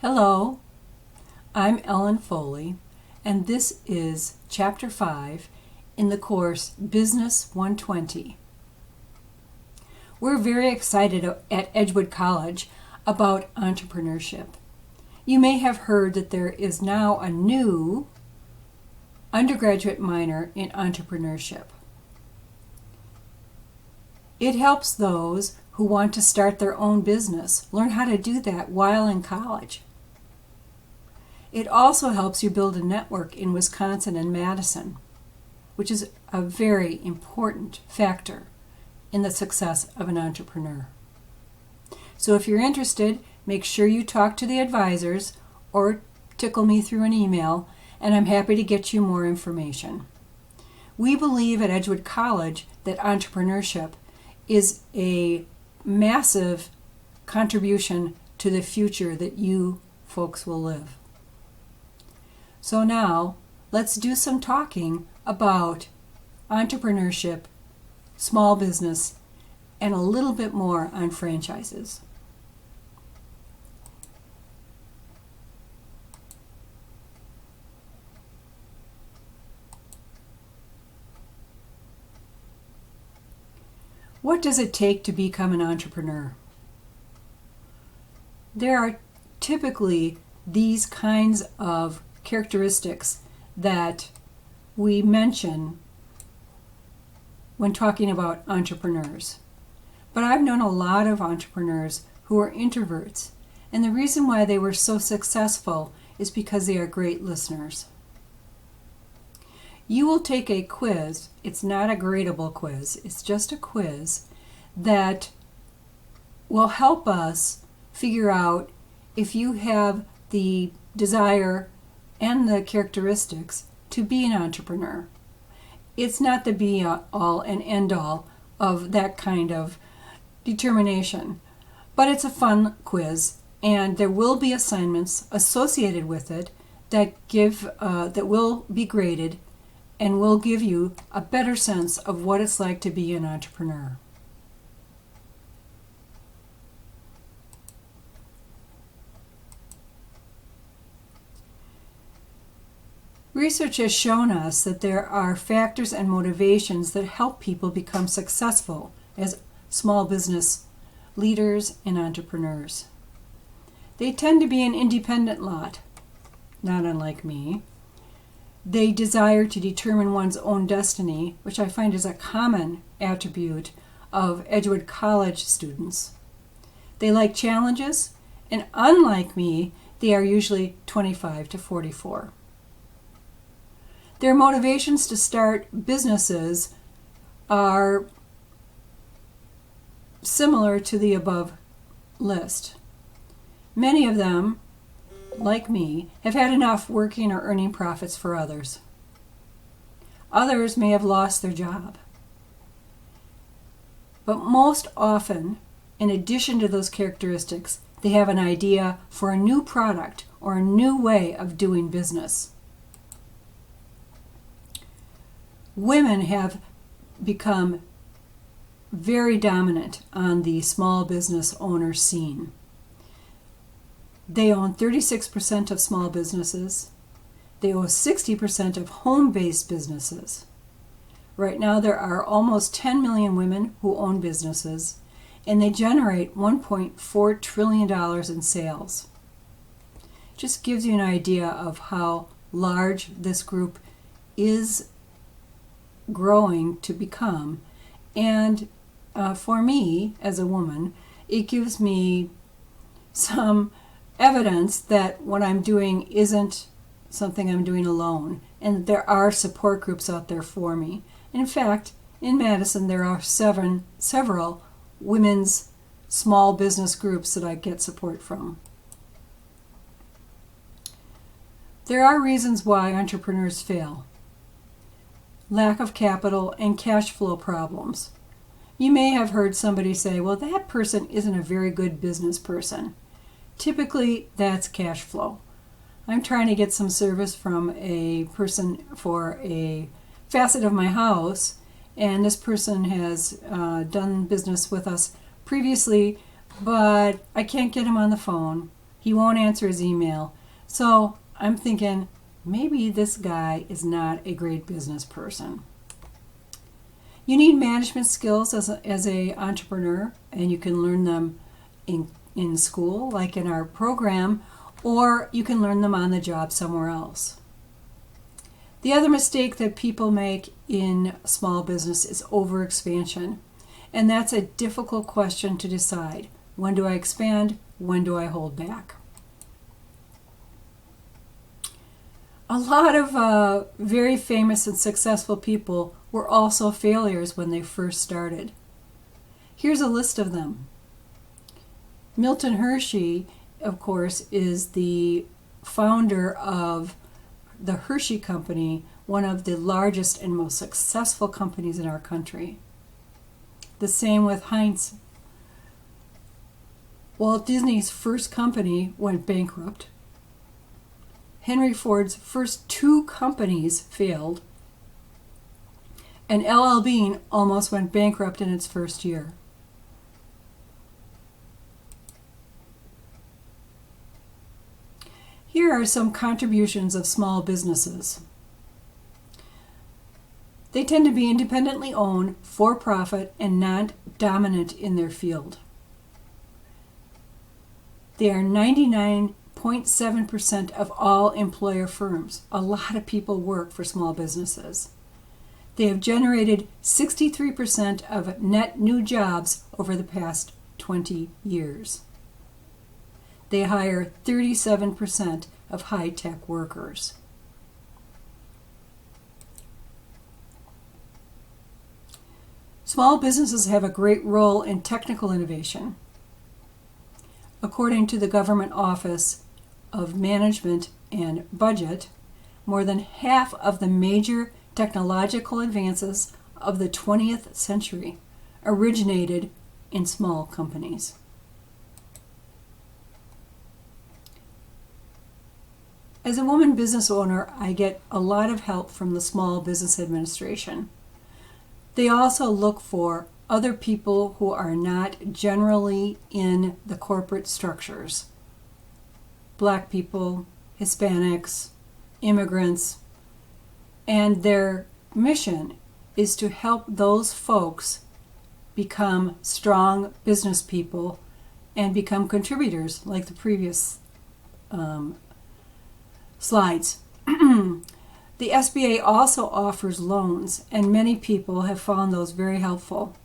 Hello, I'm Ellen Foley, and this is Chapter 5 in the course Business 120. We're very excited at Edgewood College about entrepreneurship. You may have heard that there is now a new undergraduate minor in entrepreneurship. It helps those who want to start their own business learn how to do that while in college. It also helps you build a network in Wisconsin and Madison, which is a very important factor in the success of an entrepreneur. So if you're interested, make sure you talk to the advisors or tickle me through an email, and I'm happy to get you more information. We believe at Edgewood College that entrepreneurship is a massive contribution to the future that you folks will live. So now, let's do some talking about entrepreneurship, small business, and a little bit more on franchises. What does it take to become an entrepreneur? There are typically these kinds of characteristics that we mention when talking about entrepreneurs. But I've known a lot of entrepreneurs who are introverts, and the reason why they were so successful is because they are great listeners. You will take a quiz. It's not a gradable quiz. It's just a quiz that will help us figure out if you have the desire and the characteristics to be an entrepreneur. It's not the be-all and end-all of that kind of determination, but it's a fun quiz, and there will be assignments associated with it that will be graded and will give you a better sense of what it's like to be an entrepreneur. Research has shown us that there are factors and motivations that help people become successful as small business leaders and entrepreneurs. They tend to be an independent lot, not unlike me. They desire to determine one's own destiny, which I find is a common attribute of Edgewood College students. They like challenges, and unlike me, they are usually 25 to 44. Their motivations to start businesses are similar to the above list. Many of them, like me, have had enough working or earning profits for others. Others may have lost their job. But most often, in addition to those characteristics, they have an idea for a new product or a new way of doing business. Women have become very dominant on the small business owner scene. They own 36% of small businesses. They own 60% of home-based businesses. Right now there are almost 10 million women who own businesses, and they generate $1.4 trillion in sales. Just gives you an idea of how large this group is growing to become. And for me, as a woman, it gives me some evidence that what I'm doing isn't something I'm doing alone, and there are support groups out there for me. In fact, in Madison, there are several women's small business groups that I get support from. There are reasons why entrepreneurs fail. Lack of capital and cash flow problems. You may have heard somebody say, well, that person isn't a very good business person. Typically, that's cash flow. I'm trying to get some service from a person for a facet of my house, and this person has done business with us previously, but I can't get him on the phone. He won't answer his email. So I'm thinking, maybe this guy is not a great business person. You need management skills as a entrepreneur, and you can learn them in school, like in our program, or you can learn them on the job somewhere else. The other mistake that people make in small business is overexpansion, and that's a difficult question to decide. When do I expand? When do I hold back? A lot of very famous and successful people were also failures when they first started. Here's a list of them. Milton Hershey, of course, is the founder of the Hershey Company, one of the largest and most successful companies in our country. The same with Heinz. Walt Disney's first company went bankrupt. Henry Ford's first 2 companies failed. And L.L. Bean almost went bankrupt in its first year. Here are some contributions of small businesses. They tend to be independently owned, for-profit, and not dominant in their field. They are 99.7% of all employer firms. A lot of people work for small businesses. They have generated 63% of net new jobs over the past 20 years. They hire 37% of high-tech workers. Small businesses have a great role in technical innovation. According to the Government Office of Management and Budget, more than half of the major technological advances of the 20th century originated in small companies. As a woman business owner, I get a lot of help from the Small Business Administration. They also look for other people who are not generally in the corporate structures. Black people, Hispanics, immigrants, and their mission is to help those folks become strong business people and become contributors like the previous slides. The SBA also offers loans, and many people have found those very helpful.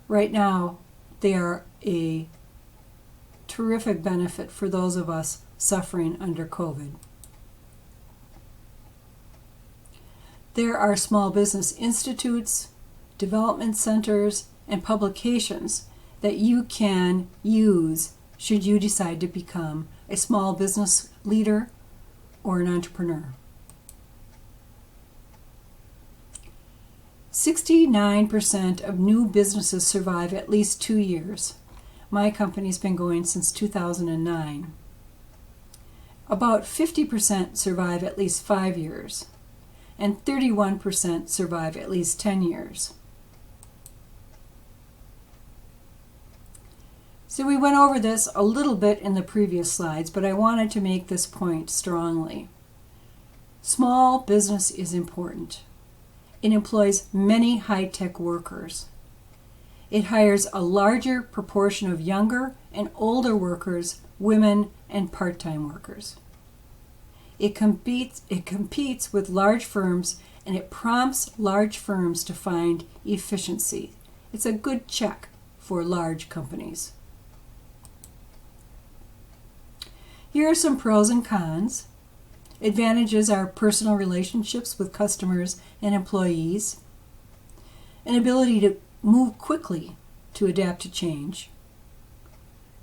Right now, they are a terrific benefit for those of us suffering under COVID. There are small business institutes, development centers, and publications that you can use should you decide to become a small business leader or an entrepreneur. 69% of new businesses survive at least 2 years. My company's been going since 2009. About 50% survive at least 5 years, and 31% survive at least 10 years. So we went over this a little bit in the previous slides, but I wanted to make this point strongly. Small business is important. It employs many high-tech workers. It hires a larger proportion of younger and older workers, women, and part-time workers. It competes with large firms, and it prompts large firms to find efficiency. It's a good check for large companies. Here are some pros and cons. Advantages are personal relationships with customers and employees, an ability to move quickly to adapt to change,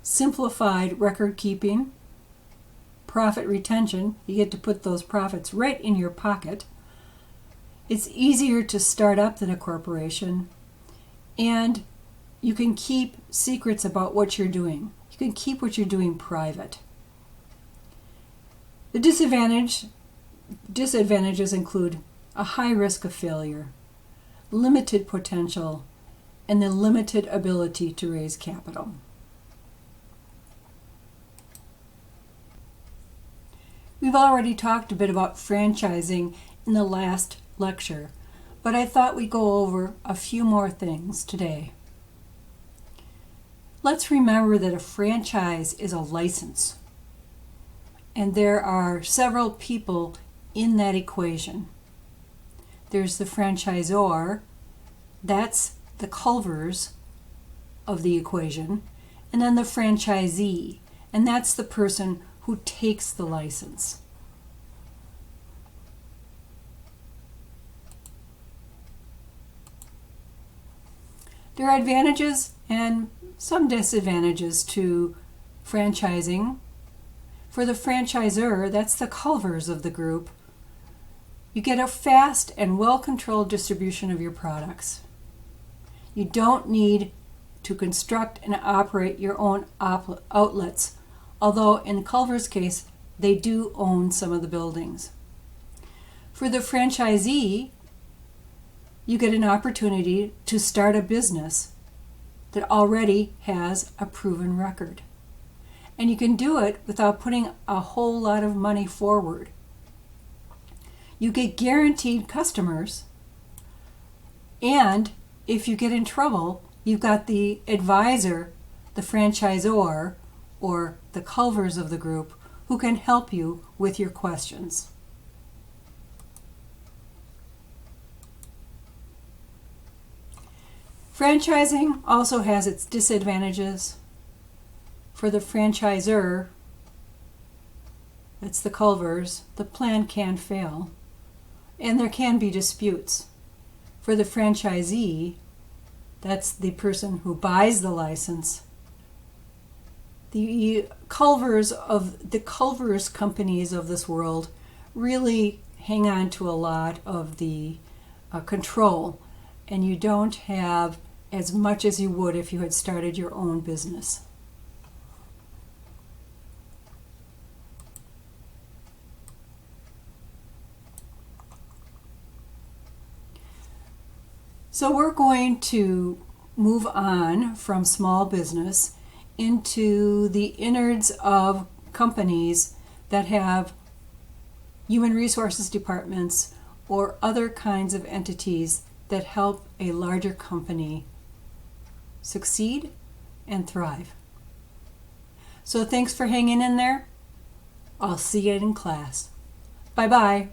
simplified record keeping, profit retention, you get to put those profits right in your pocket. It's easier to start up than a corporation, and you can keep secrets about what you're doing. You can keep what you're doing private. The disadvantages include a high risk of failure, limited potential, and the limited ability to raise capital. We've already talked a bit about franchising in the last lecture, but I thought we'd go over a few more things today. Let's remember that a franchise is a license, and there are several people in that equation. There's the franchisor, that's the Culvers of the equation, and then the franchisee, and that's the person who takes the license. There are advantages and some disadvantages to franchising. For the franchisor, that's the Culvers of the group, you get a fast and well-controlled distribution of your products. You don't need to construct and operate your own outlets, although in Culver's case, they do own some of the buildings. For the franchisee, you get an opportunity to start a business that already has a proven record. And you can do it without putting a whole lot of money forward. You get guaranteed customers, and if you get in trouble, you've got the advisor, the franchisor, or the Culvers of the group, who can help you with your questions. Franchising also has its disadvantages. For the franchisor, that's the Culvers, the plan can fail, and there can be disputes. For the franchisee, that's the person who buys the license. The Culvers companies of this world really hang on to a lot of the control, and you don't have as much as you would if you had started your own business. So we're going to move on from small business into the innards of companies that have human resources departments or other kinds of entities that help a larger company succeed and thrive. So thanks for hanging in there. I'll see you in class. Bye-bye.